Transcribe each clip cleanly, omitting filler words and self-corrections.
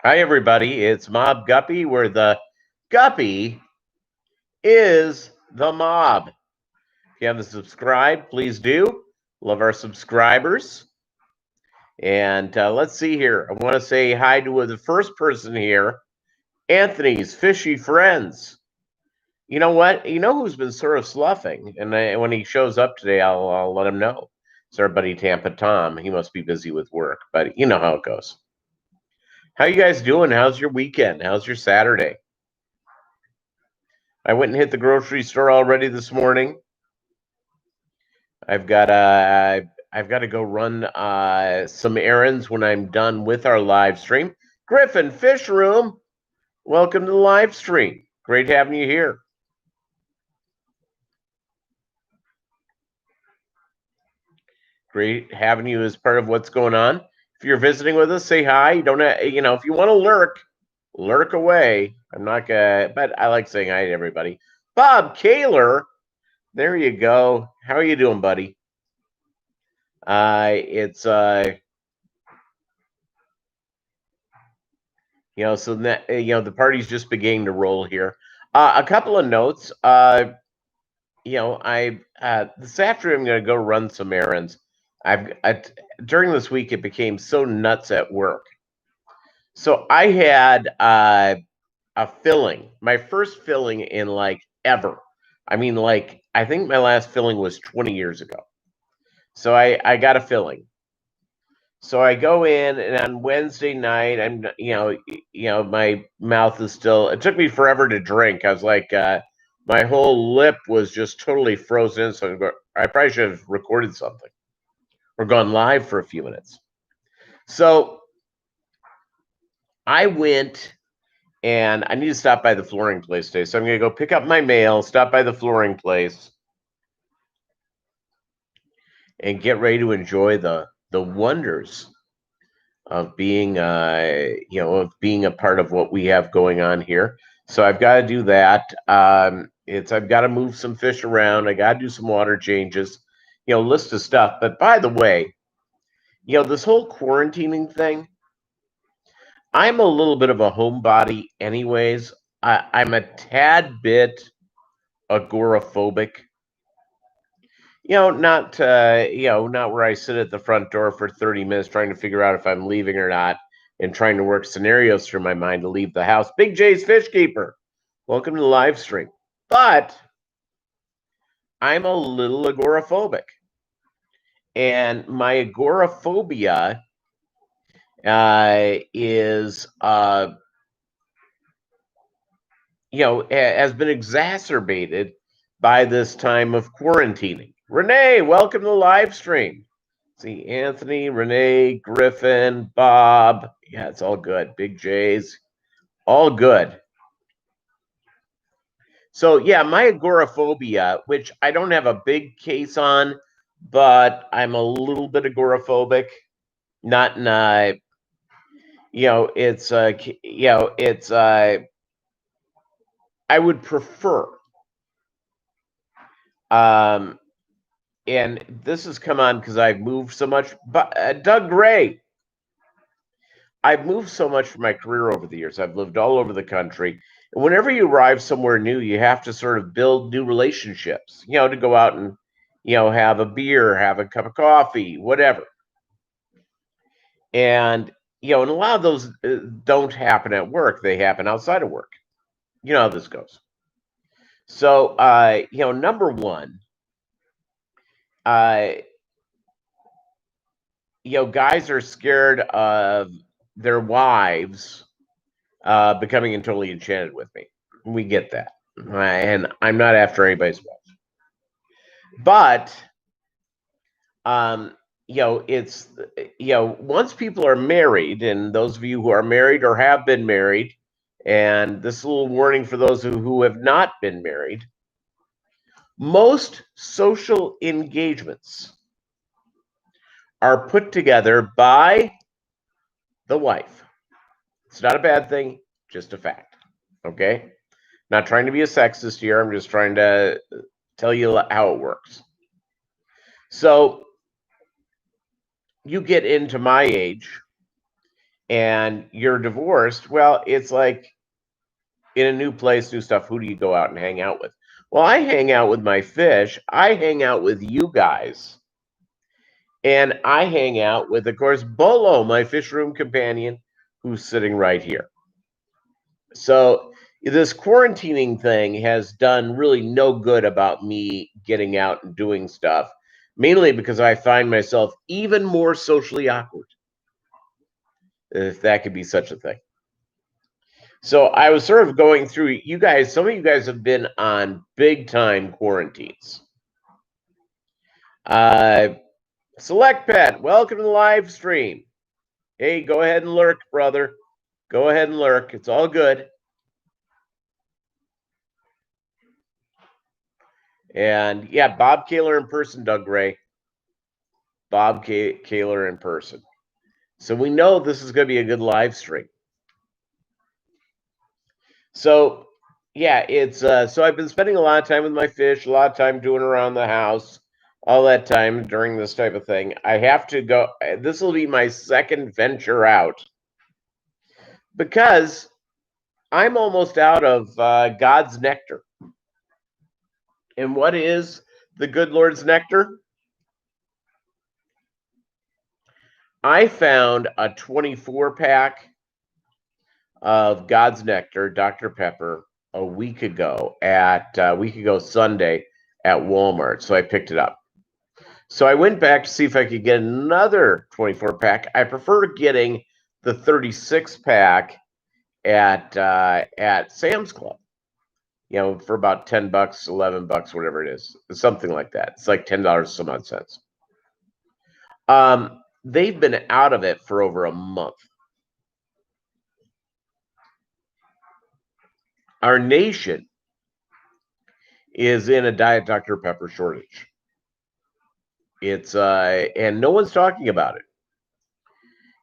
Hi, everybody. It's Mobb Guppy, where the Guppy is the mob. If you haven't subscribed, please do. Love our subscribers. And let's see here. I want to say hi to the first person here, Anthony's Fishy Friends. You know what? You know who's been sort of sloughing? And when he shows up today, I'll let him know. It's our buddy Tampa Tom. He must be busy with work, but you know how it goes. How you guys doing? How's your weekend? How's your Saturday? I went and hit the grocery store already this morning. I've got to go run some errands when I'm done with our live stream. Griffin Fish Room, welcome to the live stream. Great having you here. Great having you as part of what's going on. If you're visiting with us, say hi. You don't have, if you want to lurk away. I'm not gonna, but I like saying hi to everybody. Bob Kaler, there you go. How are you doing, buddy? It's so that the party's just beginning to roll here. A couple of notes. I this afternoon I'm going to go run some errands. During this week it became so nuts at work. So I had a filling, my first filling in like ever. I mean, like I think my last filling was 20 years ago. So I got a filling. So I go in, and on Wednesday night, my mouth is still. It took me forever to drink. I was like, my whole lip was just totally frozen. So I probably should have recorded something or gone live for a few minutes. So I went, and I need to stop by the flooring place today. So I'm going to go pick up my mail, stop by the flooring place, and get ready to enjoy the wonders of being a part of what we have going on here. So I've got to do that. I've got to move some fish around. I got to do some water changes, list of stuff. But by the way, this whole quarantining thing, I'm a little bit of a homebody anyways. I'm a tad bit agoraphobic. Not not where I sit at the front door for 30 minutes trying to figure out if I'm leaving or not and trying to work scenarios through my mind to leave the house. Big J's Fish Keeper, welcome to the live stream. But I'm a little agoraphobic. And my agoraphobia is, has been exacerbated by this time of quarantining. Renee, welcome to the live stream. See Anthony, Renee, Griffin, Bob. Yeah, it's all good. Big J's, all good. So yeah, my agoraphobia, which I don't have a big case on, but I'm a little bit agoraphobic. Not in it's I would prefer. And this has come on because I've moved so much. But Doug Gray, I've moved so much for my career over the years. I've lived all over the country. And whenever you arrive somewhere new, you have to sort of build new relationships, to go out and, have a beer, have a cup of coffee, whatever. And, and a lot of those don't happen at work. They happen outside of work. You know how this goes. So, number one, guys are scared of their wives becoming totally enchanted with me. We get that. And I'm not after anybody's wife. But, it's, once people are married, and those of you who are married or have been married, and this is a little warning for those who have not been married, most social engagements are put together by the wife. It's not a bad thing, just a fact. Okay? Not trying to be a sexist here. I'm just trying to tell you how it works. So you get into my age, and you're divorced, well, it's like in a new place, new stuff, who do you go out and hang out with? Well, I hang out with my fish. I hang out with you guys. And I hang out with, of course, Bolo, my fish room companion, who's sitting right here. So this quarantining thing has done really no good about me getting out and doing stuff, mainly because I find myself even more socially awkward, if that could be such a thing. So I was sort of going through, you guys, some of you guys have been on big time quarantines. Select Pet, welcome to the live stream. Hey, go ahead and lurk, brother. Go ahead and lurk. It's all good. And yeah, Bob Kaler in person, Doug Ray. Bob Kaler in person. So we know this is going to be a good live stream. So yeah, it's so I've been spending a lot of time with my fish, a lot of time doing around the house, all that time during this type of thing. I have to go. This will be my second venture out because I'm almost out of God's nectar. And what is the good Lord's nectar? I found a 24 pack of God's nectar, Dr. Pepper, a week ago Sunday at Walmart. So I picked it up. So I went back to see if I could get another 24 pack. I prefer getting the 36 pack at Sam's Club. You know, for about $10, $11, whatever it is, something like that. It's like $10 some odd cents. They've been out of it for over a month. Our nation is in a Diet Dr. Pepper shortage. It's and no one's talking about it.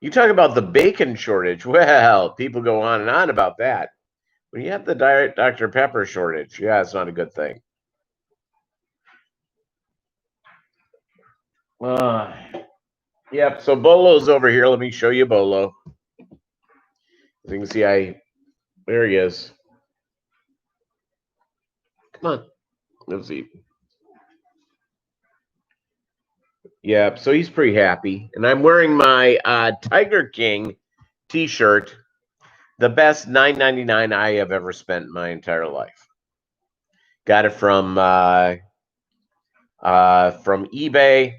You talk about the bacon shortage. Well, people go on and on about that. When you have the Diet Dr. Pepper shortage, yeah, it's not a good thing. Yep. So Bolo's over here. Let me show you Bolo. As you can see, there he is. Come on. Let's see. Yeah, so he's pretty happy. And I'm wearing my Tiger King t-shirt, the best $9.99 I have ever spent in my entire life. Got it from eBay.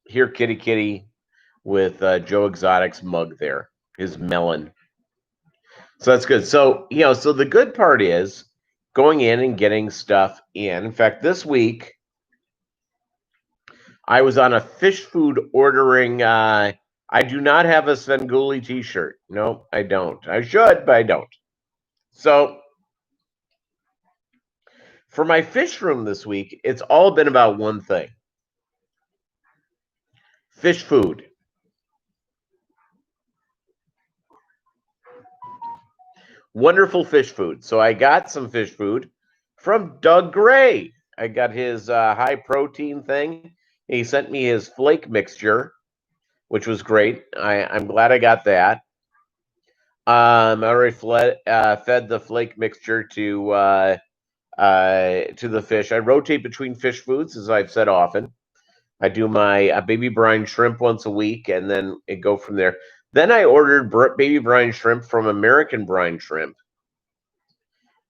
Here, kitty kitty, with Joe Exotic's mug there, his melon. So that's good. So, you know, so the good part is going in and getting stuff in. In fact, this week, I was on a fish food ordering. I do not have a Svengoolie t-shirt. No, I don't. I should, but I don't. So for my fish room this week, it's all been about one thing. Fish food. Wonderful fish food. So I got some fish food from Doug Gray. I got his high protein thing. He sent me his flake mixture, which was great. I'm glad I got that. I already fed the flake mixture to the fish. I rotate between fish foods, as I've said often. I do my baby brine shrimp once a week, and then it go from there. Then I ordered baby brine shrimp from American Brine Shrimp,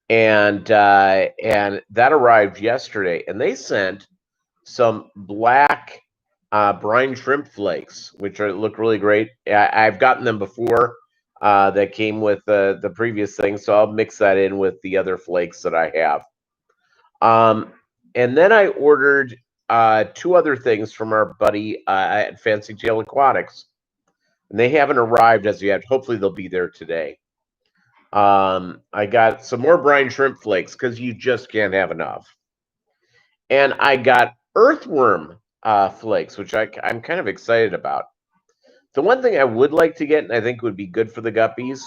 and that arrived yesterday. And they sent some black brine shrimp flakes, which look really great. I've gotten them before. That came with the previous thing, so I'll mix that in with the other flakes that I have. And then I ordered two other things from our buddy at Fancy Tail Aquatics, and they haven't arrived as yet. Hopefully they'll be there today. I got some more brine shrimp flakes because you just can't have enough. And I got earthworm flakes, which I'm kind of excited about. The one thing I would like to get, and I think would be good for the guppies,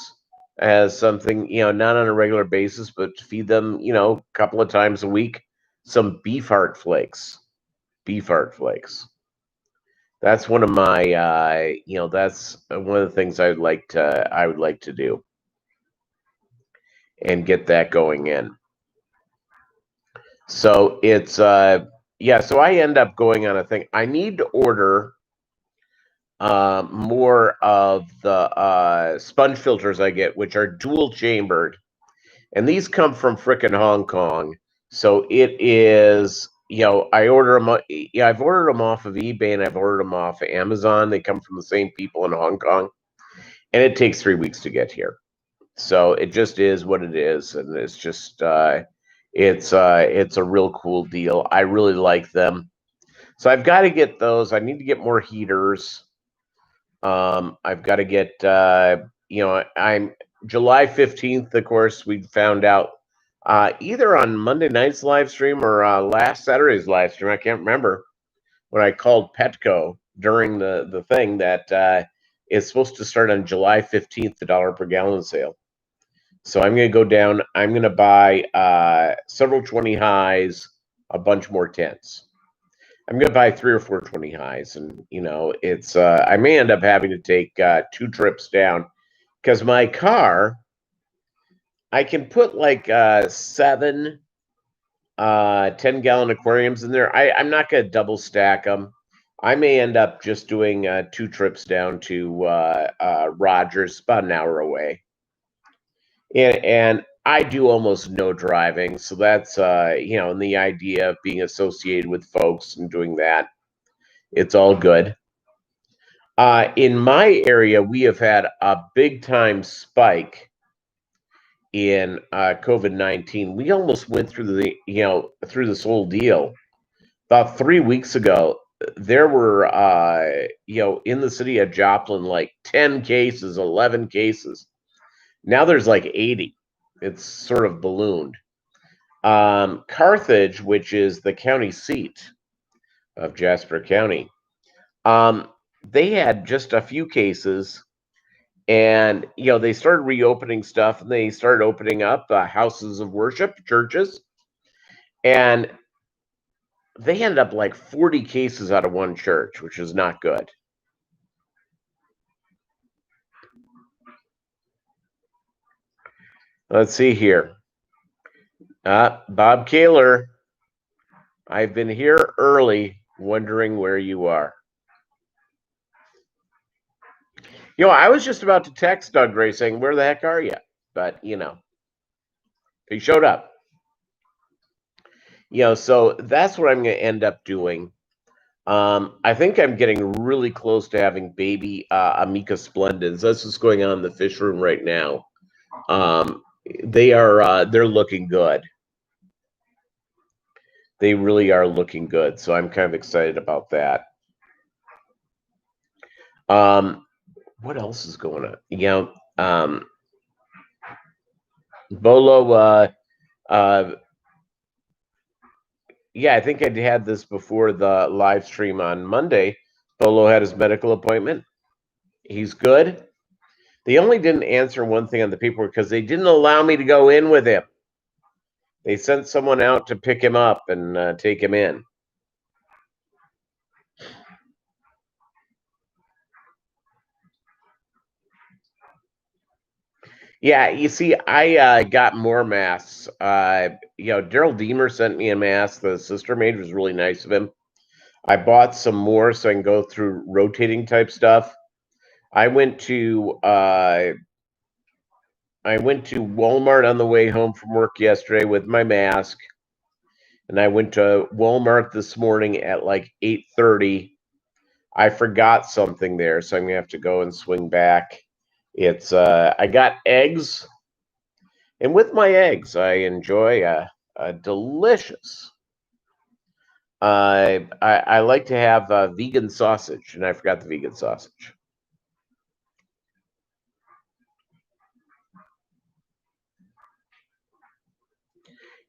as something, you know, not on a regular basis, but to feed them, you know, a couple of times a week, some beef heart flakes. Beef heart flakes. That's one of my, that's one of the things I would like to do and get that going in. So it's, yeah, so I end up going on a thing. I need to order more of the sponge filters I get, which are dual chambered. And these come from frickin' Hong Kong. So it is, I order them. Yeah, I've ordered them off of eBay and I've ordered them off of Amazon. They come from the same people in Hong Kong, and it takes 3 weeks to get here. So it just is what it is, and it's just, it's a real cool deal. I really like them. So I've got to get those. I need to get more heaters. I've got to get, I'm July 15th, of course, we found out either on Monday night's live stream or last Saturday's live stream. I can't remember, when I called Petco during the thing that it's supposed to start on July 15th, the dollar per gallon sale. So I'm going to go down. I'm going to buy several 20 highs, a bunch more 10s. I'm going to buy 3 or 4 20 highs, and it's I may end up having to take 2 trips down, because my car, I can put like 7 10-gallon aquariums in there. I'm not going to double stack them. I may end up just doing 2 trips down to Rogers, about an hour away, and I do almost no driving, so that's and the idea of being associated with folks and doing that, it's all good. In my area, we have had a big time spike in COVID-19. We almost went through through this whole deal. About 3 weeks ago, there were, in the city of Joplin, like 10 cases, 11 cases. Now there's like 80. It's sort of ballooned. Carthage, which is the county seat of Jasper County, they had just a few cases, and they started reopening stuff, and they started opening up houses of worship, churches, and they ended up like 40 cases out of one church, which is not good. Let's see here. Bob Kaler, I've been here early, wondering where you are. I was just about to text Doug Gray saying, where the heck are you? But, he showed up. So that's what I'm going to end up doing. I think I'm getting really close to having baby Amica Splendids. That's what's going on in the fish room right now. They're looking good. They really are looking good. So I'm kind of excited about that. What else is going on? Bolo, yeah, I think I had this before the live stream on Monday. Bolo had his medical appointment. He's good. They only didn't answer one thing on the paperwork because they didn't allow me to go in with him. They sent someone out to pick him up and take him in. Yeah, you see, I got more masks. Daryl Deemer sent me a mask. The sister made was really nice of him. I bought some more so I can go through rotating type stuff. I went to Walmart on the way home from work yesterday with my mask, and I went to Walmart this morning at like 8:30. I forgot something there, so I'm gonna have to go and swing back. It's I got eggs, and with my eggs, I enjoy a delicious. I like to have vegan sausage, and I forgot the vegan sausage.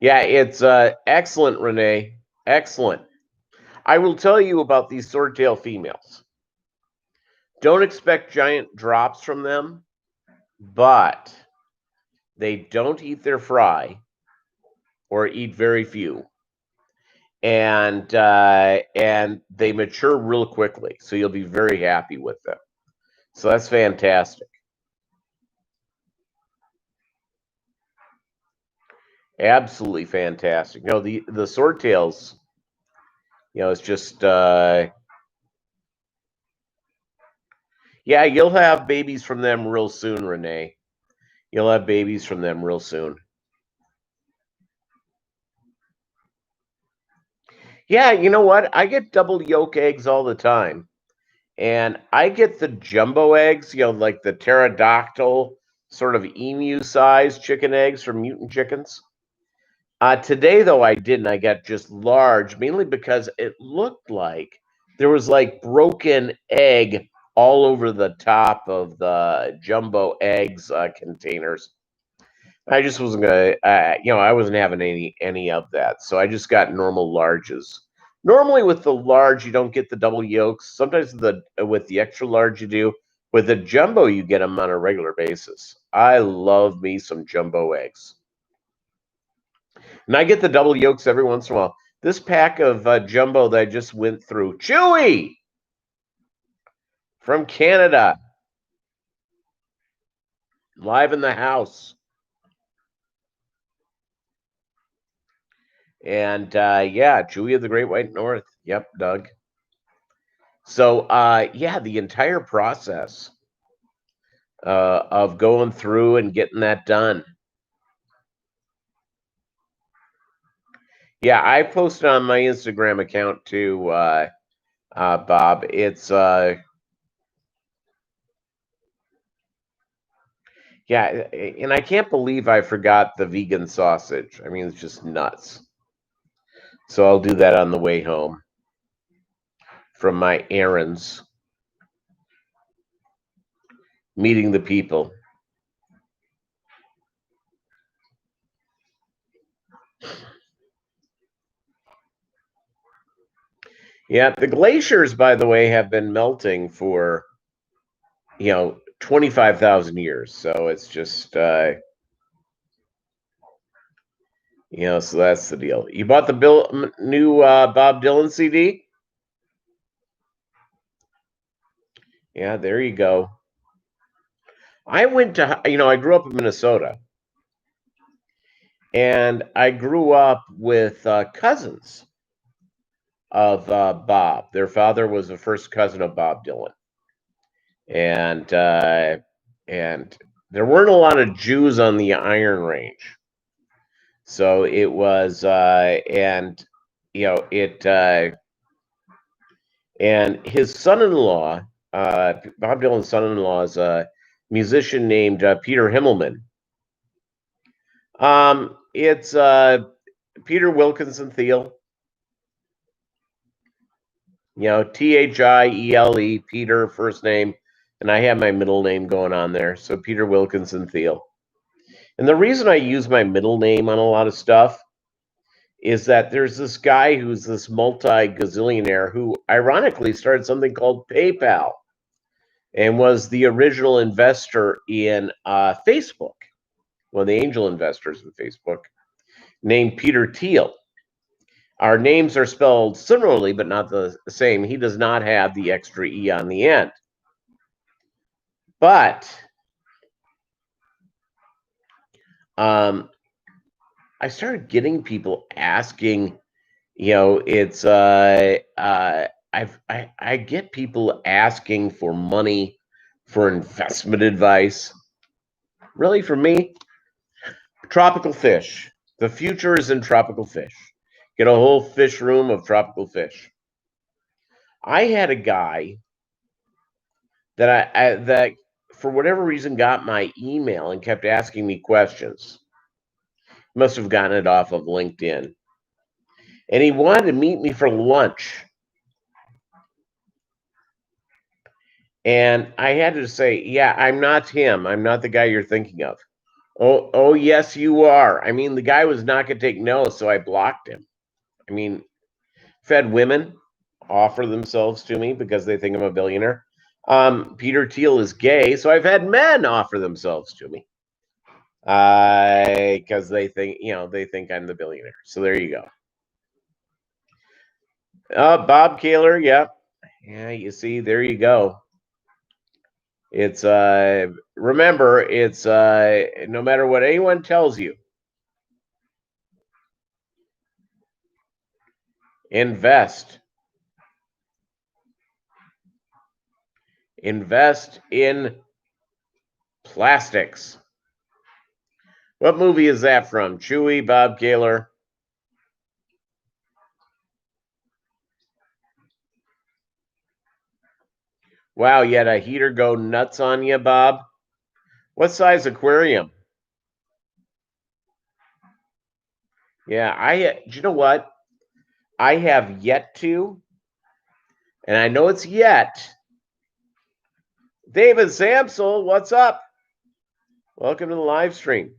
Yeah, it's excellent, Renee. Excellent. I will tell you about these swordtail females. Don't expect giant drops from them, but they don't eat their fry or eat very few. and they mature real quickly. So you'll be very happy with them. So that's fantastic. Absolutely fantastic. No, the swordtails, it's just yeah, you'll have babies from them real soon, Renee. You'll have babies from them real soon. Yeah, you know what? I get double yolk eggs all the time. And I get the jumbo eggs, like the pterodactyl sort of emu sized chicken eggs from Mutant Chickens. Today, though, I didn't. I got just large, mainly because it looked like there was like broken egg all over the top of the jumbo eggs containers. I just wasn't gonna, I wasn't having any of that, so I just got normal larges. Normally, with the large, you don't get the double yolks. Sometimes with the extra large, you do. With the jumbo, you get them on a regular basis. I love me some jumbo eggs. And I get the double yolks every once in a while. This pack of jumbo that I just went through, Chewy from Canada, live in the house. And yeah, Chewy of the Great White North. Yep, Doug. So yeah, the entire process of going through and getting that done. Yeah, I posted on my Instagram account too, Bob. It's yeah, and I can't believe I forgot the vegan sausage. I mean, it's just nuts. So I'll do that on the way home from my errands, meeting the people. Yeah, the glaciers, by the way, have been melting for 25,000 years. So it's just so that's the deal. You bought the new Bob Dylan CD? Yeah, there you go. I went to, I grew up in Minnesota, and I grew up with cousins of Bob. Their father was the first cousin of Bob Dylan, and there weren't a lot of Jews on the Iron Range, so it was, and it, and his son-in-law, Bob Dylan's son-in-law, is a musician named Peter Himmelman. It's Peter Wilkinson Thiele. Thiele, Peter, first name, and I have my middle name going on there. So Peter Wilkinson Thiele. And the reason I use my middle name on a lot of stuff is that there's this guy who's this multi-gazillionaire who ironically started something called PayPal and was the original investor in Facebook, one of the angel investors in Facebook, named Peter Thiele. Our names are spelled similarly, but not the same. He does not have the extra E on the end. But I started getting people asking, it's I get people asking for money for investment advice. Really, for me, tropical fish. The future is in tropical fish. Get a whole fish room of tropical fish. I had a guy that that for whatever reason got my email and kept asking me questions. Must have gotten it off of LinkedIn. And he wanted to meet me for lunch. And I had to say, yeah, I'm not him. I'm not the guy you're thinking of. Oh, yes, you are. I mean, the guy was not going to take no, so I blocked him. I mean, fed women offer themselves to me because they think I'm a billionaire. Peter Thiele is gay, so I've had men offer themselves to me because they think I'm the billionaire. So there you go. Bob Kaler, yeah. Yeah, you see, there you go. It's remember, it's no matter what anyone tells you, invest. Invest in plastics. What movie is that from? Chewy, Bob Kaler. Wow, you had a heater go nuts on you, Bob. What size aquarium? Yeah, do you know what? I have yet to, and I know it's yet. David Samsel, what's up? Welcome to the live stream.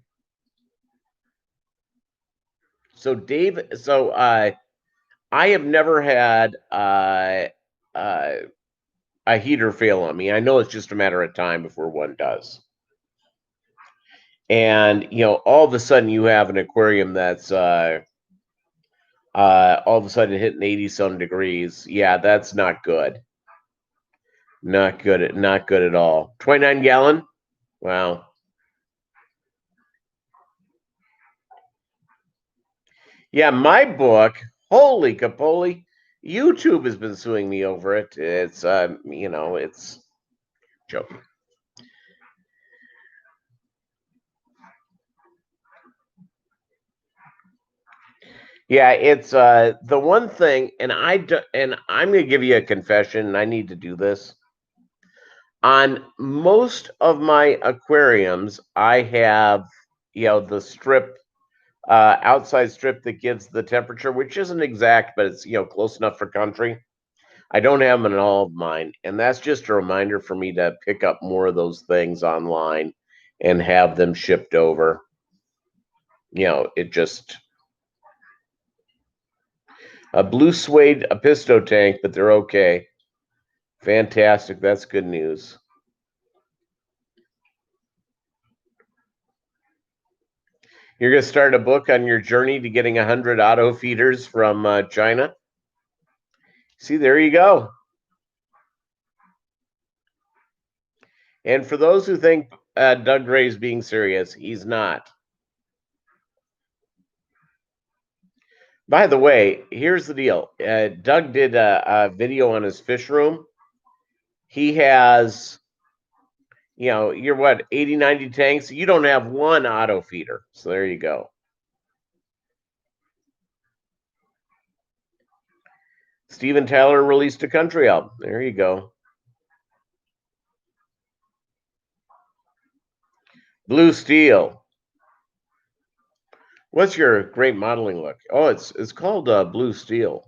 So I have never had a heater fail on me. I know it's just a matter of time before one does. And all of a sudden you have an aquarium that's all of a sudden hitting 80 some degrees. Yeah, that's not good. Not good. Not good at all. 29 gallon. Wow. Yeah, my book. Holy capoly! YouTube has been suing me over it. It's it's joking. Yeah, it's the one thing, and I'm going to give you a confession, and I need to do this. On most of my aquariums, I have the strip, outside strip that gives the temperature, which isn't exact, but it's close enough for country. I don't have them in all of mine, and that's just a reminder for me to pick up more of those things online and have them shipped over. It just a blue suede Apisto tank, but they're okay. Fantastic. That's good news. You're going to start a book on your journey to getting 100 auto feeders from China. See, there you go. And for those who think Doug Gray's being serious, he's not. By the way, here's the deal. Doug did a video on his fish room. He has, you're what, 80, 90 tanks? You don't have one auto feeder. So there you go. Steven Tyler released a country album. There you go. Blue Steel. What's your great modeling look? Oh, it's called Blue Steel.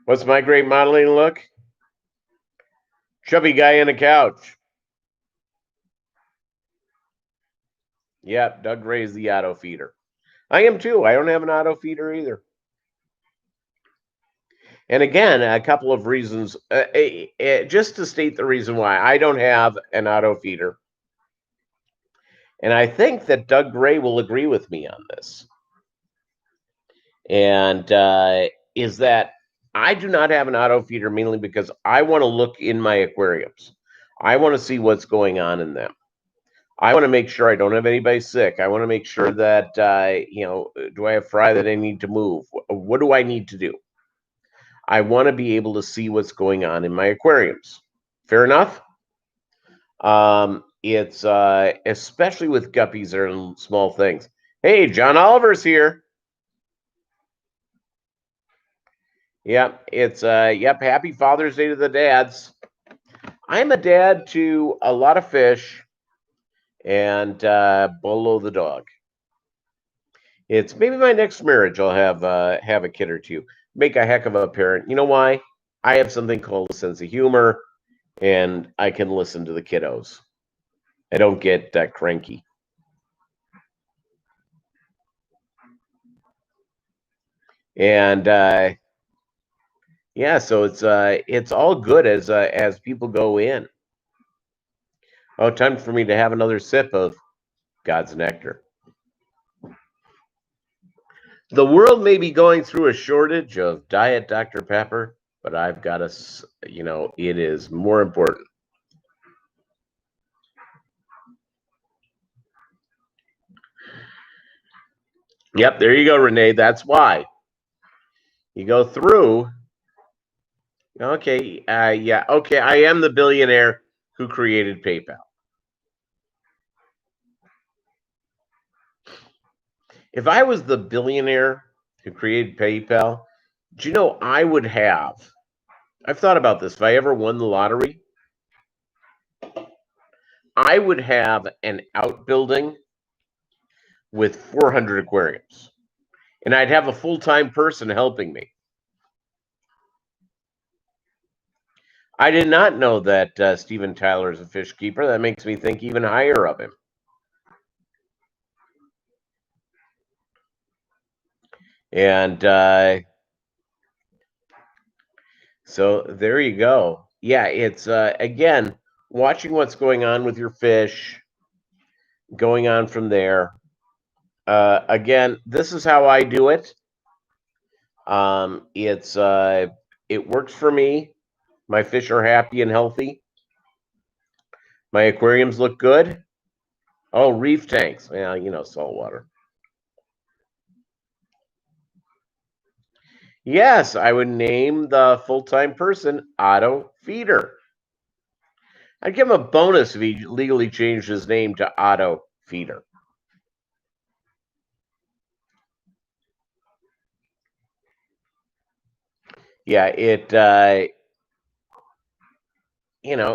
What's my great modeling look? Chubby guy in a couch. Yep, Doug Gray's the auto feeder. I am too. I don't have an auto feeder either. And again, a couple of reasons, just to state the reason why I don't have an auto feeder. And I think that Doug Gray will agree with me on this. And is that I do not have an auto feeder mainly because I want to look in my aquariums. I want to see what's going on in them. I want to make sure I don't have anybody sick. I want to make sure that, do I have fry that I need to move? What do I need to do? I want to be able to see what's going on in my aquariums. Fair enough? It's especially with guppies or small things. Hey, John Oliver's here. Yep, it's happy Father's Day to the dads. I'm a dad to a lot of fish and Bolo the dog. It's maybe my next marriage I'll have a kid or two. Make a heck of a parent. You know why? I have something called a sense of humor, and I can listen to the kiddos. I don't get cranky. And yeah, so it's all good as people go in. Oh, time for me to have another sip of God's nectar. The world may be going through a shortage of Diet Dr. Pepper, but I've got to, it is more important. Yep, there you go, Renee. That's why. You go through. Okay, yeah, okay. I am the billionaire who created PayPal. If I was the billionaire who created PayPal, do you know I would have? I've thought about this. If I ever won the lottery, I would have an outbuilding with 400 aquariums, and I'd have a full-time person helping me. I did not know that Steven Tyler is a fish keeper. That makes me think even higher of him. And so there you go. Yeah, it's again watching what's going on with your fish, going on from there. Again, this is how I do it. It works for me. My fish are happy and healthy. My aquariums look good. Oh, reef tanks. Yeah, salt water. Yes, I would name the full-time person Otto Feeder. I'd give him a bonus if he legally changed his name to Otto Feeder. Yeah,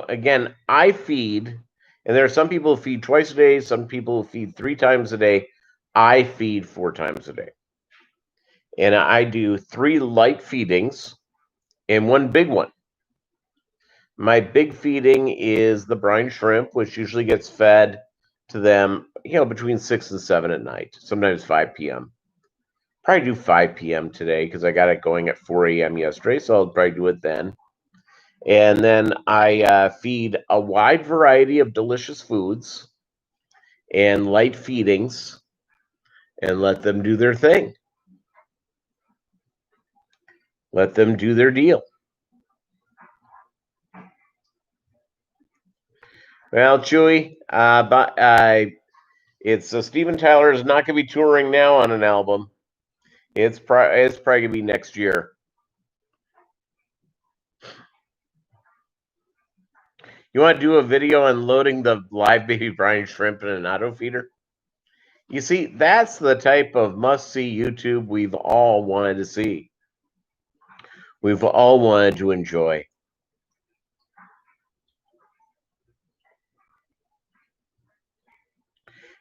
again, I feed, and there are some people who feed twice a day, some people who feed 3 times a day. I feed 4 times a day. And I do 3 light feedings and 1 big one. My big feeding is the brine shrimp, which usually gets fed to them, between 6 and 7 at night, sometimes 5 p.m. Probably do 5 p.m. today because I got it going at 4 a.m. yesterday, so I'll probably do it then. And then I feed a wide variety of delicious foods and light feedings and let them do their thing. Let them do their deal. Well, Chewy, it's Steven Tyler is not going to be touring now on an album. It's probably going to be next year. You want to do a video on loading the live baby brine shrimp in an auto feeder? You see, that's the type of must-see YouTube we've all wanted to see. We've all wanted to enjoy.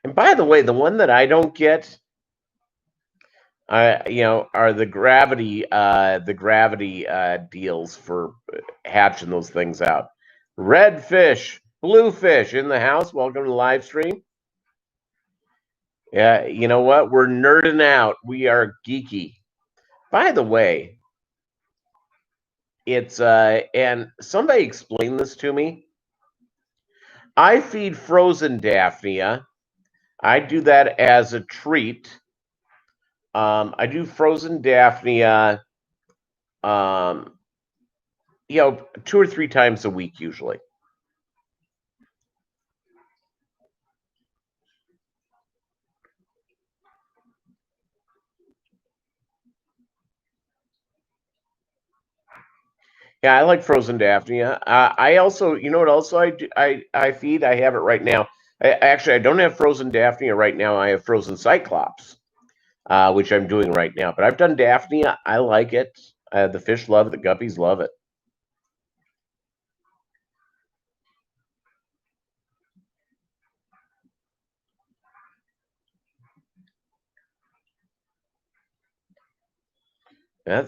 And by the way, the one that I don't get, are the gravity deals for hatching those things out. Red fish, blue fish in the house. Welcome to the live stream. Yeah, you know what? We're nerding out. We are geeky. By the way, it's and somebody explained this to me. I feed frozen Daphnia. I do that as a treat. I do frozen Daphnia, 2 or 3 times a week usually. Yeah, I like frozen Daphnia. I also, you know what? Also, I feed. I have it right now. I don't have frozen Daphnia right now. I have frozen Cyclops, which I'm doing right now. But I've done Daphnia. I like it. The fish love it. The guppies love it.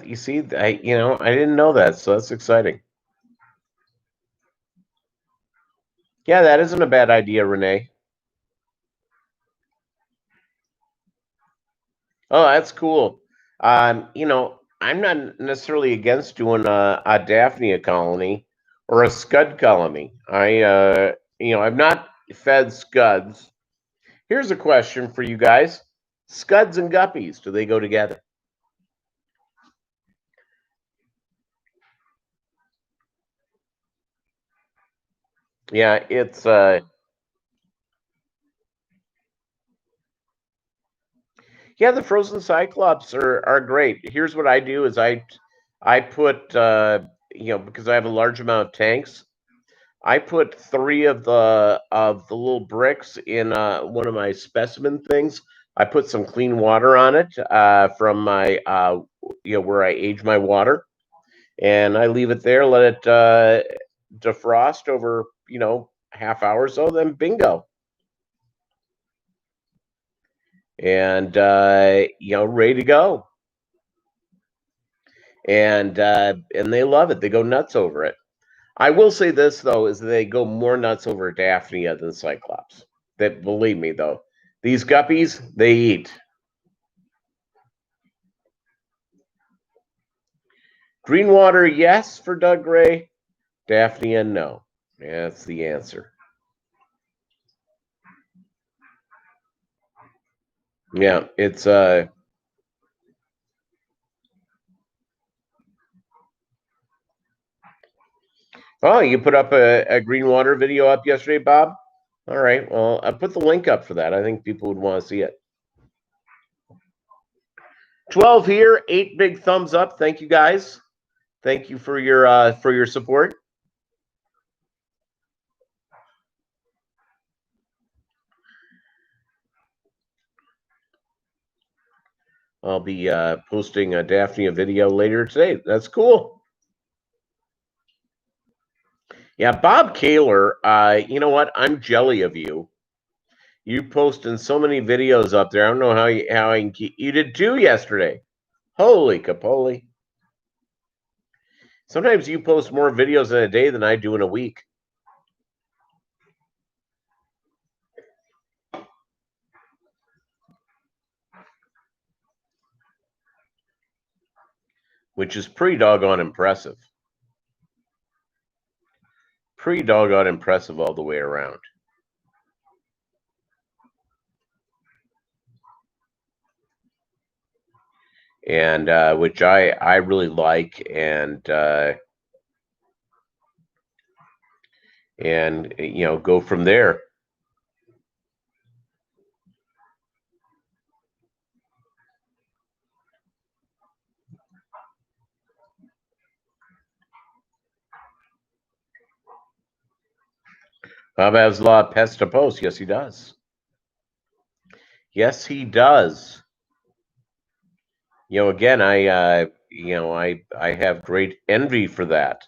You see, I didn't know that, so that's exciting. Yeah, that isn't a bad idea, Renee. Oh, that's cool. I'm not necessarily against doing a Daphnia colony or a Scud colony. I've not fed Scuds. Here's a question for you guys. Scuds and Guppies, do they go together? Yeah, it's yeah, the frozen cyclops are great. Here's what I do is I put because I have a large amount of tanks, I put three of the little bricks in one of my specimen things. I put some clean water on it from my where I age my water, and I leave it there, let it defrost over half hour or so. Then bingo, and ready to go. And they love it. They go nuts over it. I will say this though is they go more nuts over Daphnia than Cyclops. That believe me though, these guppies they eat. Green water, yes, for Doug Gray. Daphnia, no. Yeah, that's the answer. Yeah, it's oh, you put up a green water video up yesterday, Bob? All right. Well, I put the link up for that. I think people would want to see it. 12 here, 8 big thumbs up. Thank you guys. Thank you for your support. I'll be posting a Daphne video later today. That's cool. Yeah, Bob Kaler, you know what? I'm jelly of you. You posting so many videos up there. I don't know how I can keep. You did 2 yesterday. Holy capoli! Sometimes you post more videos in a day than I do in a week, which is pretty doggone impressive. Pretty doggone impressive all the way around. And which I really like, and go from there. Bob has a lot of pest to post. Yes, he does. Yes, he does. Again, I have great envy for that.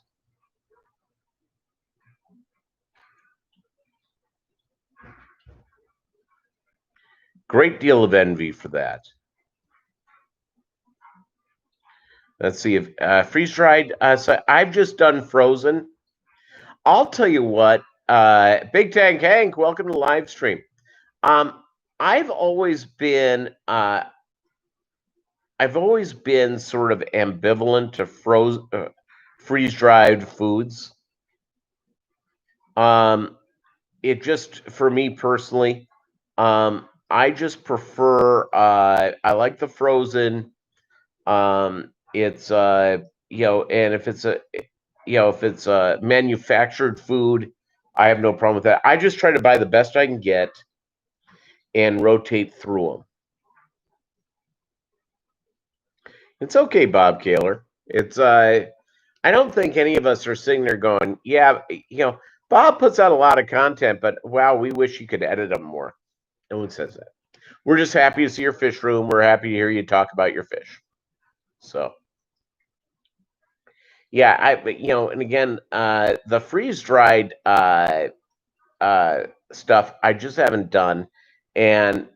Great deal of envy for that. Let's see if freeze dried. So I've just done frozen. I'll tell you what. Big Tank Hank, welcome to the live stream. Um, I've always been sort of ambivalent to freeze dried foods. It just for me personally, I just prefer. I like the frozen. It's and if it's a manufactured food, I have no problem with that. I just try to buy the best I can get and rotate through them. It's okay, Bob Kaler. It's I don't think any of us are sitting there going, yeah, Bob puts out a lot of content, but wow, we wish he could edit them more. No one says that. We're just happy to see your fish room. We're happy to hear you talk about your fish. So yeah, and again, the freeze dried stuff I just haven't done, and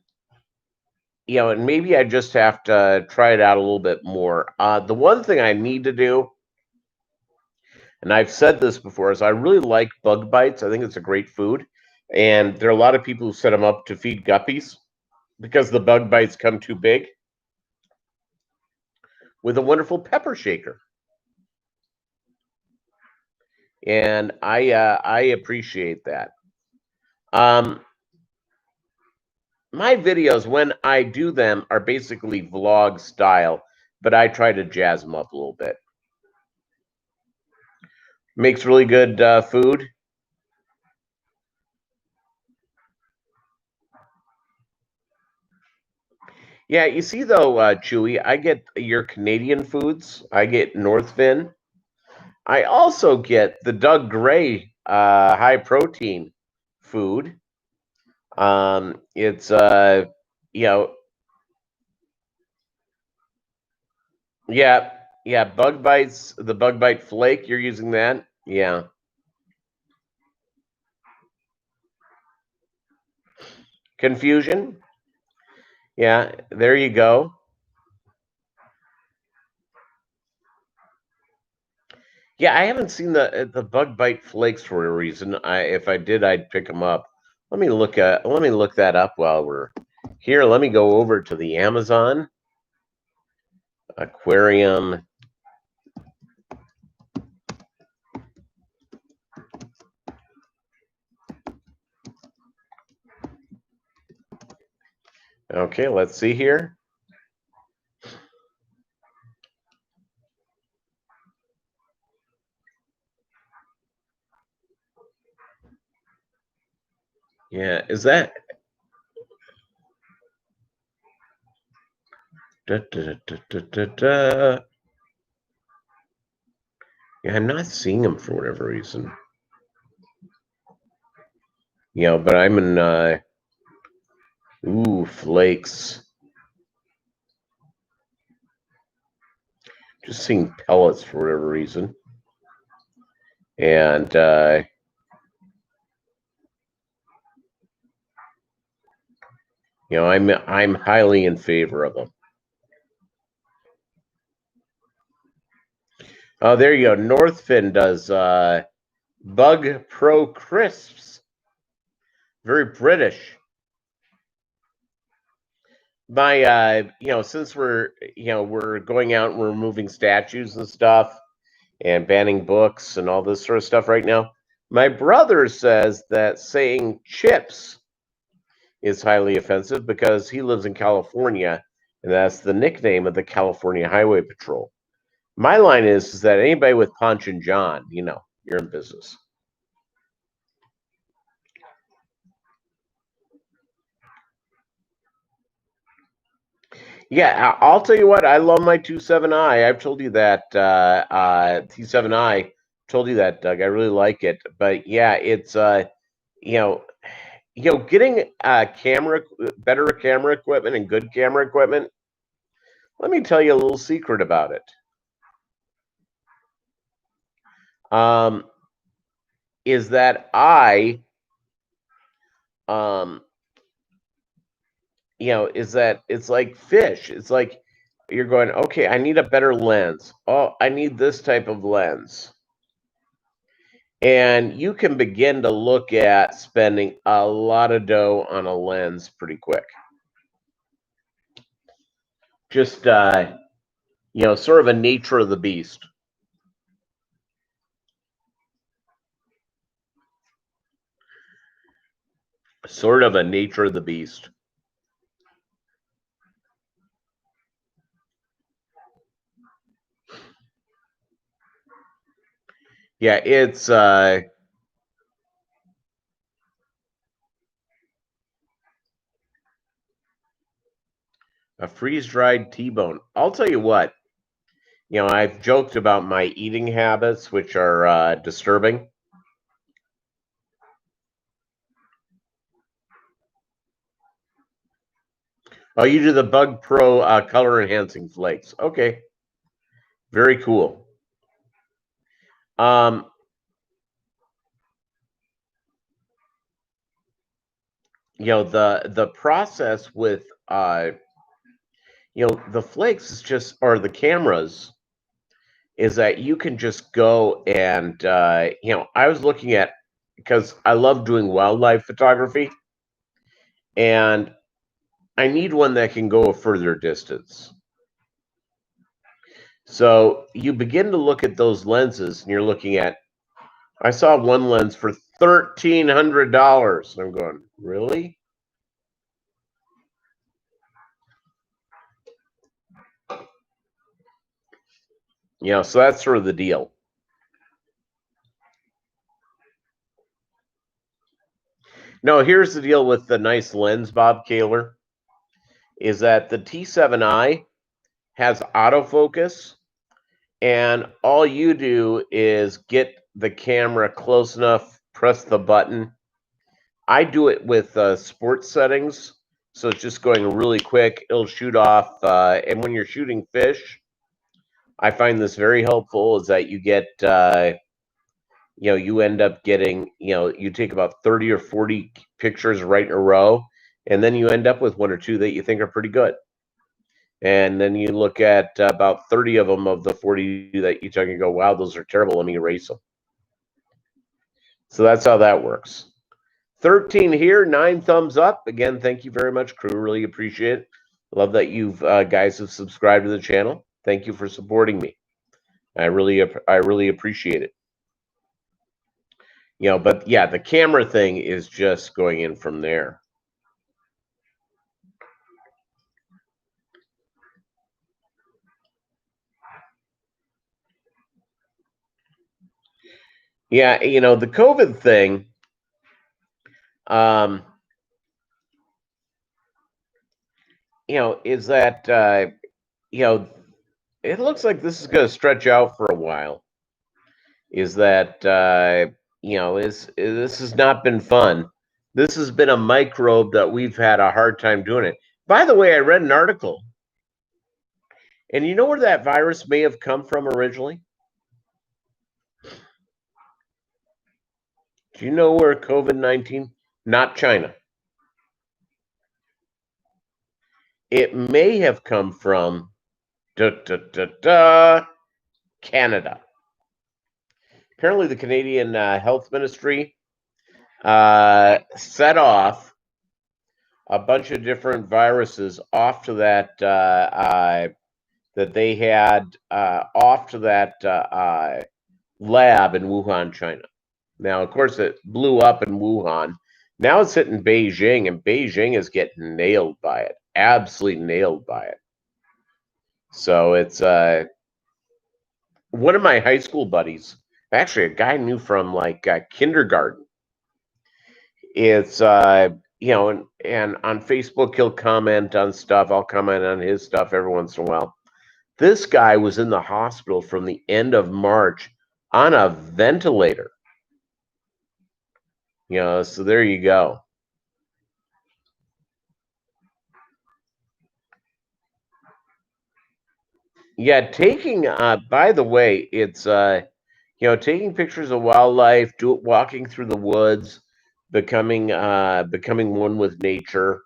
and maybe I just have to try it out a little bit more. The one thing I need to do, and I've said this before, is I really like bug bites. I think it's a great food, and there are a lot of people who set them up to feed guppies because the bug bites come too big. With a wonderful pepper shaker, and I appreciate that. Um, my videos, when I do them, are basically vlog style, but I try to jazz them up a little bit. Makes really good food. Yeah, you see though, Chewy, I get your Canadian foods. I get Northfin. I also get the Doug Gray high protein food. It's you know, yeah, yeah, bug bites, the bug bite flake, you're using that? Yeah. Confusion? Yeah, there you go. Yeah, I haven't seen the bug bite flakes for a reason. If I did, I'd pick them up. Let me look that up while we're here. Let me go over to the Amazon aquarium. Okay, let's see here. Yeah, is that da, da, da, da, da, da. Yeah, I'm not seeing them for whatever reason. But I'm in ooh, flakes. Just seeing pellets for whatever reason. And I'm highly in favor of them. Oh, there you go. Northfin does Bug Pro crisps. Very British. My since we're going out and we're removing statues and stuff and banning books and all this sort of stuff right now. My brother says that saying chips is highly offensive because he lives in California and that's the nickname of the California Highway Patrol. My line is that anybody with Punch and John, you're in business. Yeah, I'll tell you what. I love my 27i. I've told you that T7i. Told you that, Doug. I really like it. But yeah, it's you know, getting better camera equipment and good camera equipment. Let me tell you a little secret about it. Um, is that um, is that it's like fish. It's like you're going, okay, I need a better lens. Oh, I need this type of lens. And you can begin to look at spending a lot of dough on a lens pretty quick. Just sort of a nature of the beast. Sort of a nature of the beast. Yeah, it's a freeze-dried T-bone. I'll tell you what, I've joked about my eating habits, which are disturbing. Oh, you do the Bug Pro color enhancing flakes. Okay, very cool. Um, the process with the flakes is just, or the cameras, is that you can just go and I was looking at, because I love doing wildlife photography, and I need one that can go a further distance. So you begin to look at those lenses, and you're looking at. I saw one lens for $1,300. I'm going, really? So that's sort of the deal. No, here's the deal with the nice lens, Bob Kaler, is that the T7i has autofocus, and all you do is get the camera close enough, press the button. I do it with sports settings, so it's just going really quick. It'll shoot off, and when you're shooting fish, I find this very helpful. Is that you get, you end up getting, you take about 30 or 40 pictures right in a row, and then you end up with one or two that you think are pretty good. And then you look at about 30 of them of the 40 that you took and go, wow, those are terrible. Let me erase them. So that's how that works. 13 here, 9 thumbs up. Again, thank you very much, crew. Really appreciate it. Love that you guys have subscribed to the channel. Thank you for supporting me. I really appreciate it. But yeah, the camera thing is just going in from there. Yeah, the COVID thing, is that, it looks like this is going to stretch out for a while. Is that, this has not been fun. This has been a microbe that we've had a hard time doing it. By the way, I read an article, and you know where that virus may have come from originally? Do you know where COVID-19? Not China. It may have come from Canada. Apparently, the Canadian Health Ministry set off a bunch of different viruses off to that that they had off to that lab in Wuhan, China. Now, of course, it blew up in Wuhan. Now it's hitting Beijing, and Beijing is getting nailed by it. Absolutely nailed by it. So it's one of my high school buddies, actually a guy I knew from like kindergarten. It's and on Facebook he'll comment on stuff. I'll comment on his stuff every once in a while. This guy was in the hospital from the end of March on a ventilator. So there you go. Yeah, taking by the way, it's taking pictures of wildlife, walking through the woods, becoming one with nature,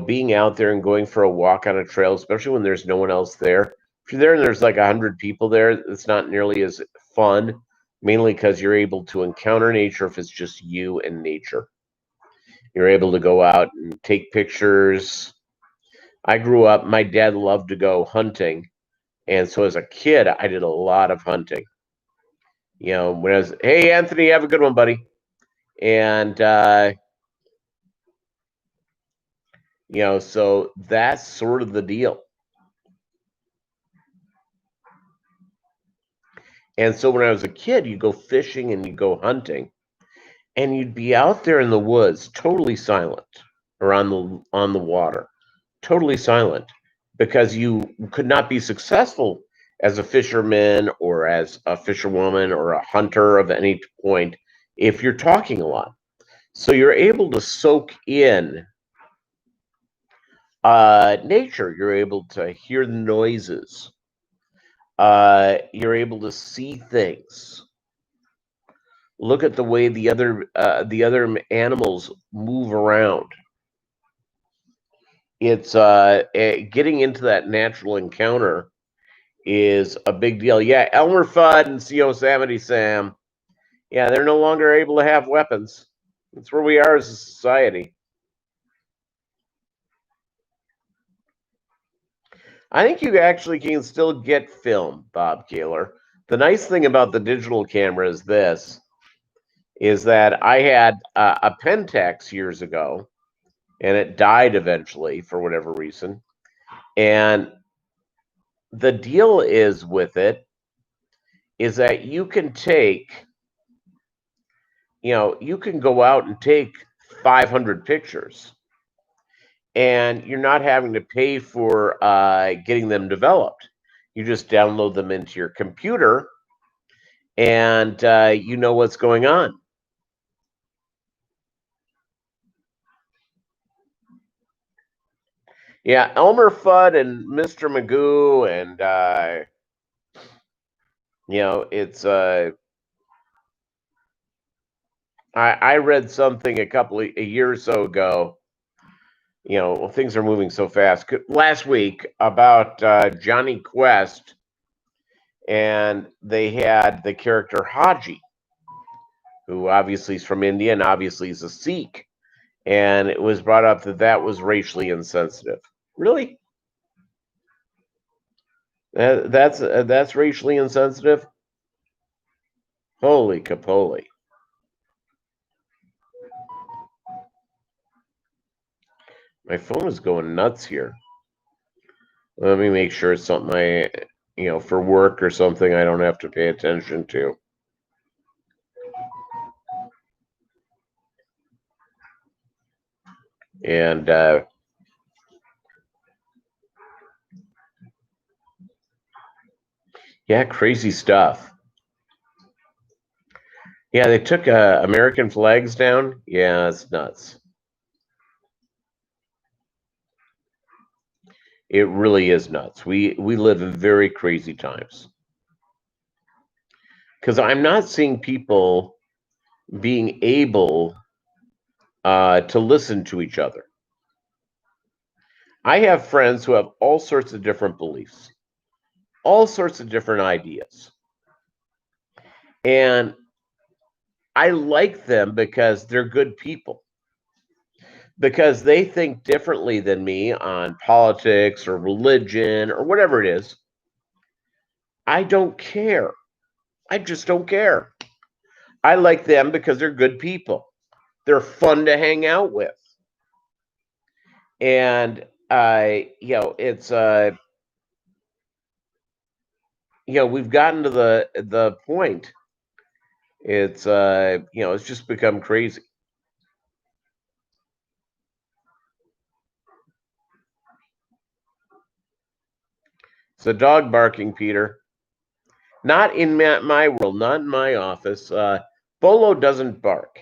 being out there and going for a walk on a trail, especially when there's no one else there. If you're there and there's like 100 people there, it's not nearly as fun, mainly because you're able to encounter nature if it's just you and nature. You're able to go out and take pictures. I grew up, my dad loved to go hunting. And so as a kid, I did a lot of hunting. When I was, hey, Anthony, have a good one, buddy. And, so that's sort of the deal. And so when I was a kid, you go fishing and you go hunting, and you'd be out there in the woods, totally silent, or on the water, totally silent, because you could not be successful as a fisherman or as a fisherwoman or a hunter of any point if you're talking a lot. So you're able to soak in nature. You're able to hear the noises. You're able to see things. Look at the way the other animals move around. It's getting into that natural encounter is a big deal. Yeah, Elmer Fudd and Yosemite Sam. Yeah, they're no longer able to have weapons. That's where we are as a society. I think you actually can still get film, Bob Kaler. The nice thing about the digital camera is this, is that I had a Pentax years ago, and it died eventually for whatever reason. And the deal is with it is that you can take, you can go out and take 500 pictures and you're not having to pay for getting them developed. You just download them into your computer and you know what's going on. Yeah, Elmer Fudd and Mr. Magoo, and it's I read something a year or so ago. Things are moving so fast. Last week about Johnny Quest, and they had the character Haji, who obviously is from India and obviously is a Sikh, and it was brought up that that was racially insensitive. Really? That's racially insensitive? Holy capoli! My phone is going nuts here. Let me make sure it's something for work or something I don't have to pay attention to. And yeah, crazy stuff. Yeah, they took American flags down. Yeah, it's nuts. It really is nuts. We live in very crazy times. Because I'm not seeing people being able to listen to each other. I have friends who have all sorts of different beliefs, all sorts of different ideas. And I like them because they're good people, because they think differently than me on politics or religion or whatever it is. I don't care. I just don't care. I like them because they're good people. They're fun to hang out with. And it's we've gotten to the point. It's just become crazy. It's a dog barking, Peter. Not in my world, not in my office. Bolo doesn't bark.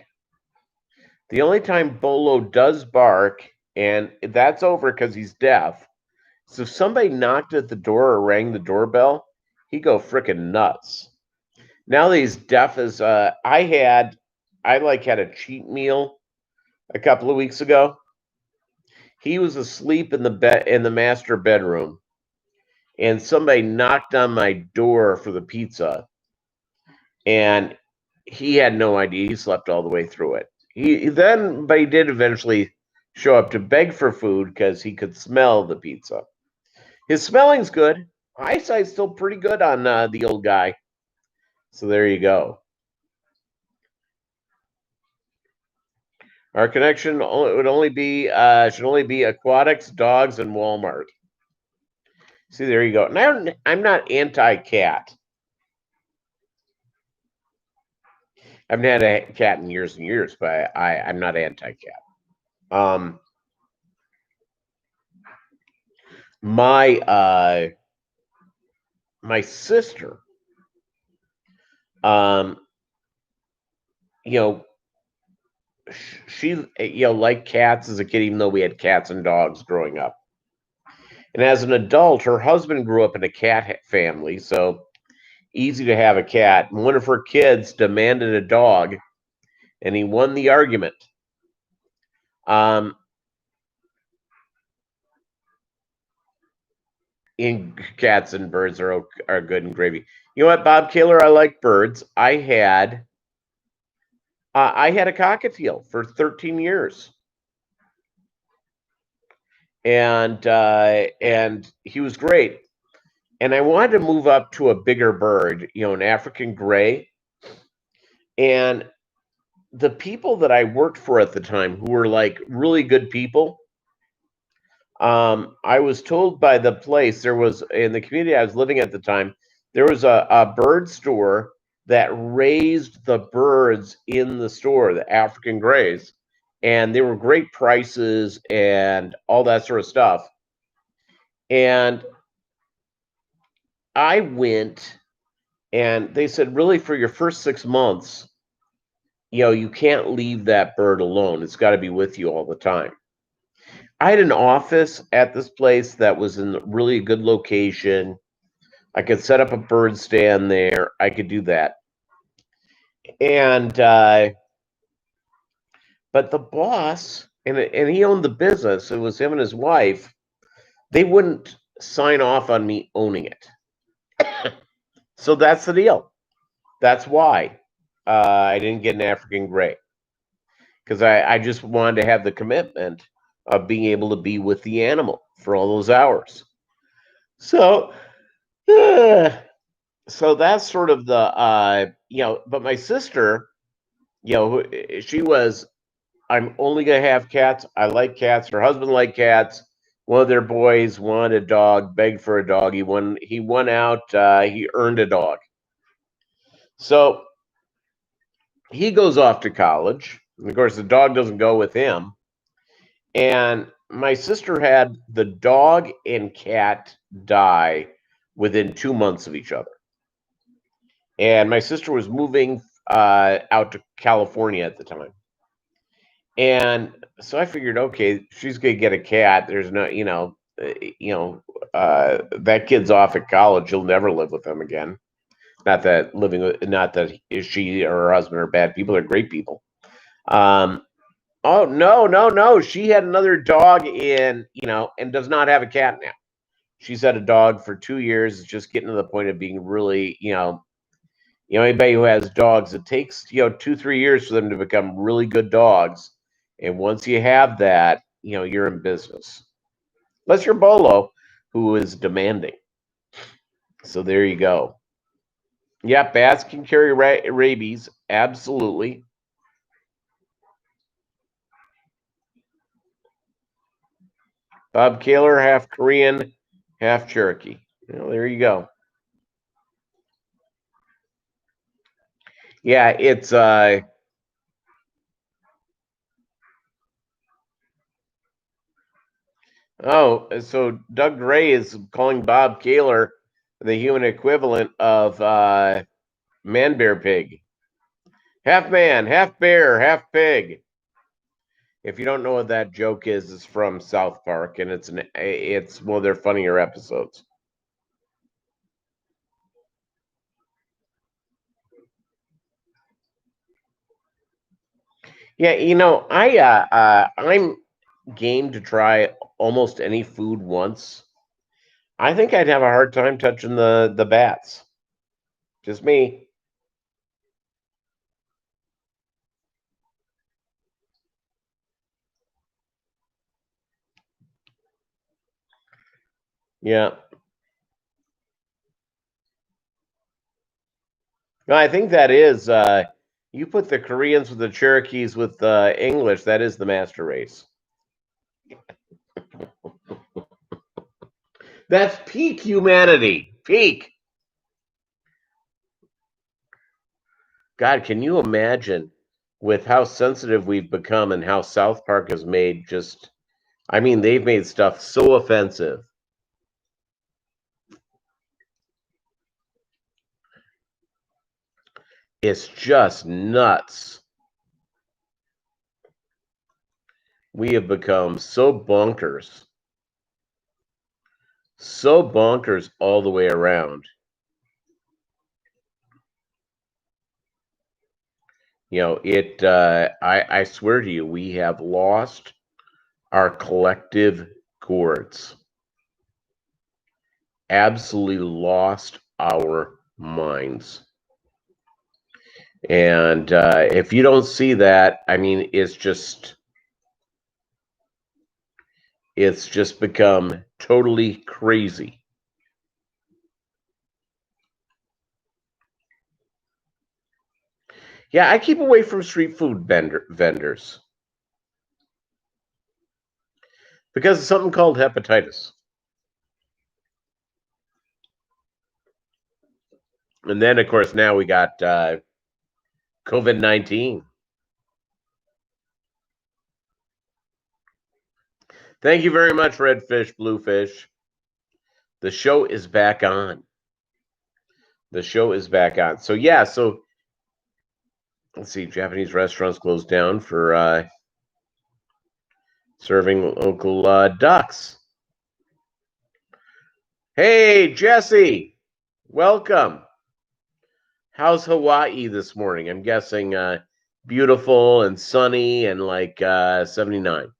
The only time Bolo does bark, and that's over because he's deaf. So if somebody knocked at the door or rang the doorbell, he'd go freaking nuts. Now that he's deaf as I had a cheat meal a couple of weeks ago. He was asleep in the bed in the master bedroom, and somebody knocked on my door for the pizza, and he had no idea. He slept all the way through it. But he did eventually show up to beg for food because he could smell the pizza. His smelling's good. Eyesight's still pretty good on the old guy. So there you go. Our connection would only be should only be aquatics, dogs, and Walmart. See, there you go. And I'm not anti-cat. I haven't had a cat in years and years, but I'm not anti-cat. Um, my my sister, um, you know, she liked cats as a kid, even though we had cats and dogs growing up. And as an adult, her husband grew up in a cat family, so easy to have a cat. And one of her kids demanded a dog, and he won the argument. Um, in cats and birds are good in gravy. You know what, Bob Kaler? I like birds. I had a cockatiel for 13 years, and he was great. And I wanted to move up to a bigger bird, an African gray. And the people that I worked for at the time, who were like really good people, I was told by the place there was in the community I was living at the time, there was a bird store that raised the birds in the store, the African grays, and they were great prices and all that sort of stuff. And I went and they said, really, for your first 6 months, you can't leave that bird alone. It's got to be with you all the time. I had an office at this place that was in a really good location. I could set up a bird stand there. I could do that. And but the boss and he owned the business. It was him and his wife. They wouldn't sign off on me owning it. So that's the deal. That's why I didn't get an African gray because I just wanted to have the commitment of being able to be with the animal for all those hours. So, so that's sort of the But my sister, she was. I'm only gonna have cats. I like cats. Her husband liked cats. One of their boys wanted a dog, begged for a dog. He won. He won out. He earned a dog. So he goes off to college. And of course, the dog doesn't go with him. And my sister had the dog and cat die within 2 months of each other. And my sister was moving out to California at the time. And so I figured, okay, she's gonna get a cat. There's no, that kid's off at college. He'll never live with them again. Not that she or her husband are bad people. They're great people. Oh no, no, no. She had another dog and does not have a cat now. She's had a dog for 2 years. It's just getting to the point of being really, anybody who has dogs, it takes 2-3 years for them to become really good dogs. And once you have that, you're in business. Unless you're Bolo, who is demanding. So there you go. Yeah, bats can carry rabies. Absolutely. Bob Kaler, half Korean, half Cherokee. There you go. Yeah, it's so Doug Gray is calling Bob Kaler the human equivalent of man bear pig. Half man, half bear, half pig. If you don't know what that joke is, it's from South Park, and it's one of their funnier episodes. Yeah, I'm game to try almost any food once. I think I'd have a hard time touching the bats. Just me. Yeah. No, I think that is you put the Koreans with the Cherokees with English, that is the master race. That's peak humanity. Peak. God, can you imagine with how sensitive we've become and how South Park has made they've made stuff so offensive. It's just nuts. We have become so bonkers all the way around. I swear to you, we have lost our collective gourds. Absolutely lost our minds. And if you don't see that, it's just become totally crazy. Yeah, I keep away from street food vendors. because of something called hepatitis. And then, of course, now we got COVID-19. Thank you very much, Redfish, Bluefish. The show is back on. The show is back on. So, yeah, so let's see, Japanese restaurants closed down for serving local ducks. Hey, Jesse, welcome. How's Hawaii this morning? I'm guessing beautiful and sunny and like 79.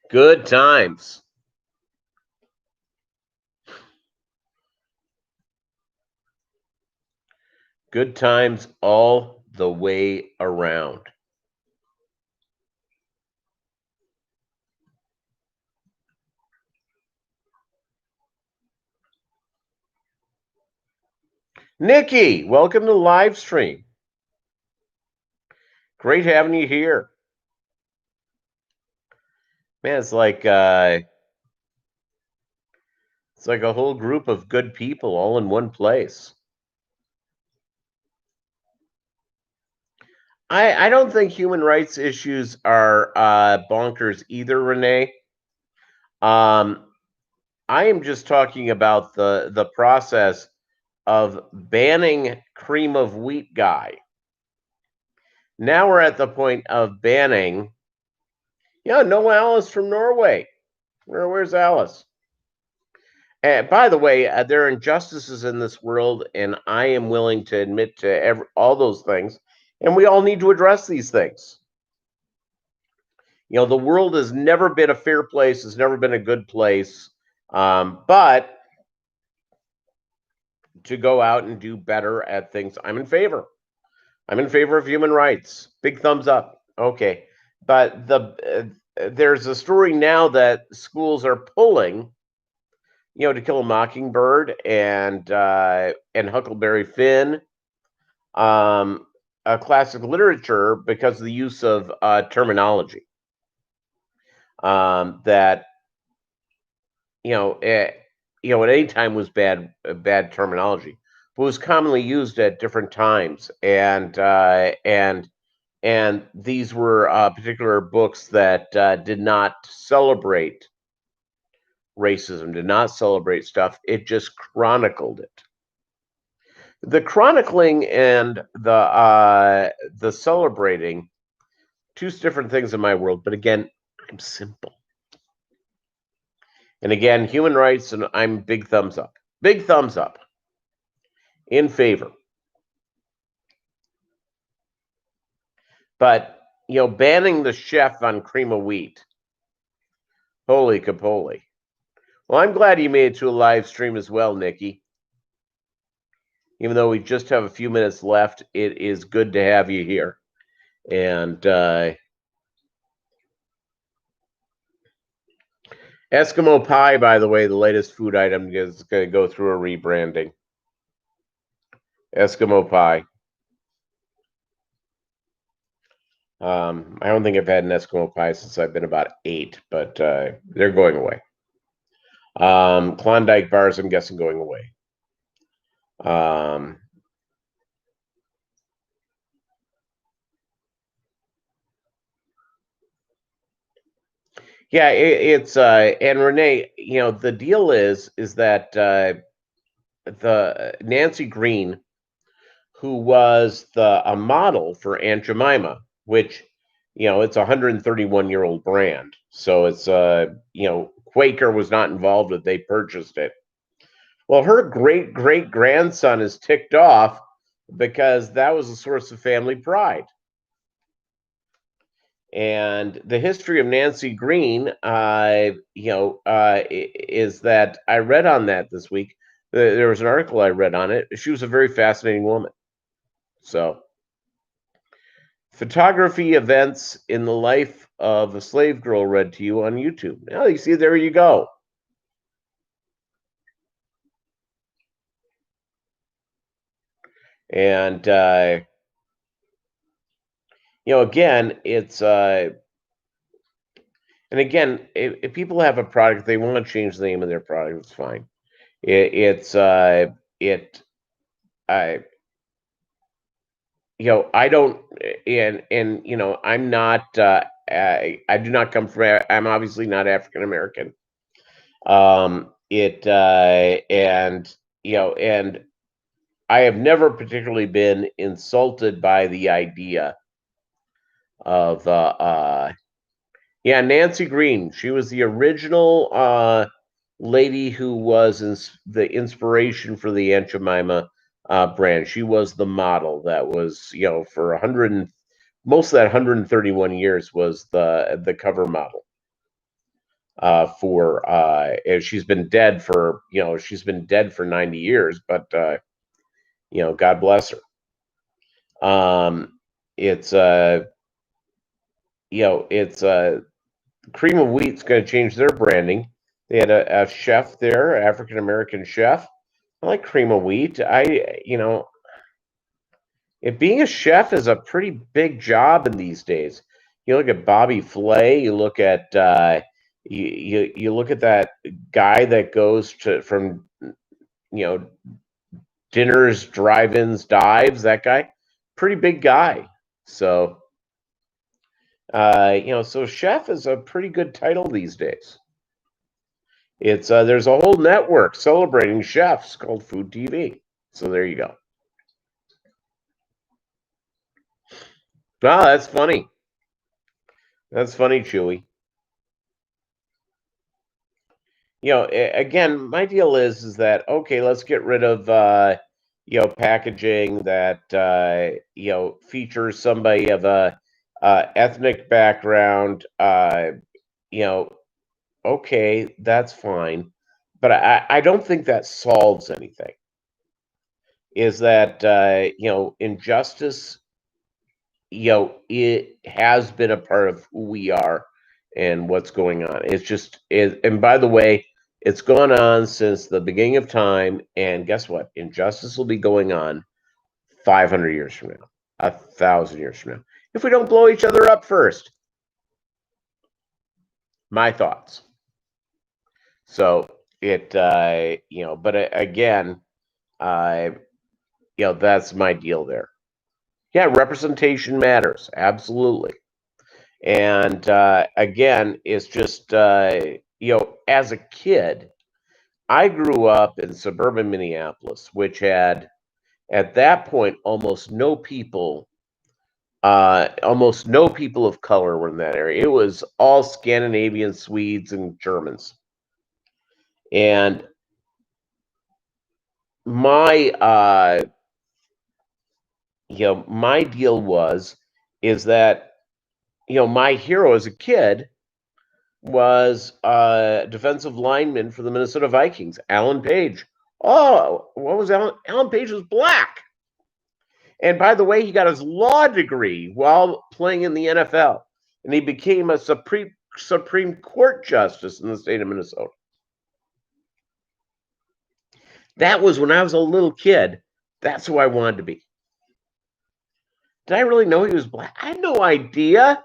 Good times. Good times all the way around. Nikki, welcome to the live stream. Great having you here. Man, it's like a whole group of good people all in one place. I don't think human rights issues are bonkers either, Renee. I am just talking about the process of banning cream of wheat guy. Now we're at the point of banning. Yeah, no Alice from Norway. Where's Alice? And by the way, there are injustices in this world, and I am willing to admit to all those things, and we all need to address these things. You know, the world has never been a fair place, has never been a good place, but to go out and do better at things, I'm in favor. I'm in favor of human rights. Big thumbs up. Okay, but there's a story now that schools are pulling, To Kill a Mockingbird and Huckleberry Finn, a classic literature because of the use of terminology that at any time was bad terminology, but was commonly used at different times, and these were particular books that did not celebrate racism, did not celebrate stuff. It just chronicled it. The chronicling and the celebrating, two different things in my world. But again, I'm simple. And again, human rights, and I'm big thumbs up. Big thumbs up. In favor. But, banning the chef on cream of wheat. Holy capoly. Well, I'm glad you made it to a live stream as well, Nikki. Even though we just have a few minutes left, it is good to have you here. And Eskimo pie, by the way, the latest food item is going to go through a rebranding. Eskimo pie. I don't think I've had an Eskimo pie since I've been about 8, but they're going away. Klondike bars, I'm guessing, going away. Yeah, it's and Renee, the deal is that the Nancy Green, who was a model for Aunt Jemima, which it's a 131-year-old brand, so it's Quaker was not involved with, they purchased it. Well, her great grandson is ticked off because that was a source of family pride. And the history of Nancy Green, is that I read on that this week. There was an article I read on it. She was a very fascinating woman. So, photography events in the life of a slave girl read to you on YouTube. Now you see, there you go. And again, it's and again, if people have a product, they want to change the name of their product. It's fine. It's it I I don't, and I'm not. I do not come from. I'm obviously not African American. It and and I have never particularly been insulted by the idea of yeah, Nancy Green. She was the original lady who was the inspiration for the Aunt Jemima brand. She was the model that was, for 100 most of that 131 years was the cover model for and she's been dead for 90 years, but God bless her. It's it's Cream of Wheat's going to change their branding. They had a chef there, African American chef. I like Cream of Wheat. Being a chef is a pretty big job in these days. You look at Bobby Flay. You look at you look at that guy that goes from you know dinners, drive-ins, dives. That guy, pretty big guy. So so chef is a pretty good title these days. It's there's a whole network celebrating chefs called Food TV. So there you go. Ah, that's funny. That's funny, Chewy. Again, my deal is that okay, let's get rid of packaging that features somebody of a ethnic background. You know, okay, that's fine, but I don't think that solves anything. Is that injustice? It has been a part of who we are and what's going on. It's just and by the way, it's gone on since the beginning of time. And guess what? Injustice will be going on 500 years from now, 1,000 years from now, if we don't blow each other up first. My thoughts. So but again, that's my deal there. Yeah, representation matters, absolutely. And again, it's just as a kid, I grew up in suburban Minneapolis, which had at that point almost no people of color were in that area. It was all Scandinavian, Swedes, and Germans. And my my deal is that my hero as a kid was a defensive lineman for the Minnesota Vikings, Alan Page. Oh, what was Alan? Alan Page was black. And by the way, he got his law degree while playing in the NFL. And he became a Supreme Court justice in the state of Minnesota. That was when I was a little kid. That's who I wanted to be. Did I really know he was black? I had no idea.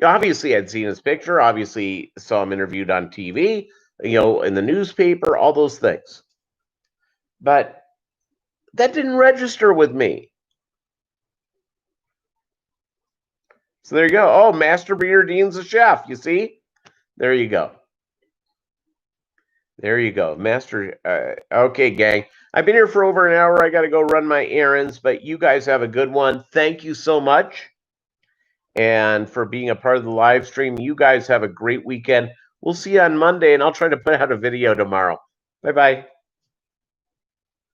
Obviously, I'd seen his picture. Obviously, saw him interviewed on TV, in the newspaper, all those things. But that didn't register with me. So there you go. Oh, Master Bernardine's a chef. You see? There you go. There you go. Master. Okay, gang. I've been here for over an hour. I got to go run my errands, but you guys have a good one. Thank you so much. And for being a part of the live stream. You guys have a great weekend. We'll see you on Monday, and I'll try to put out a video tomorrow. Bye-bye.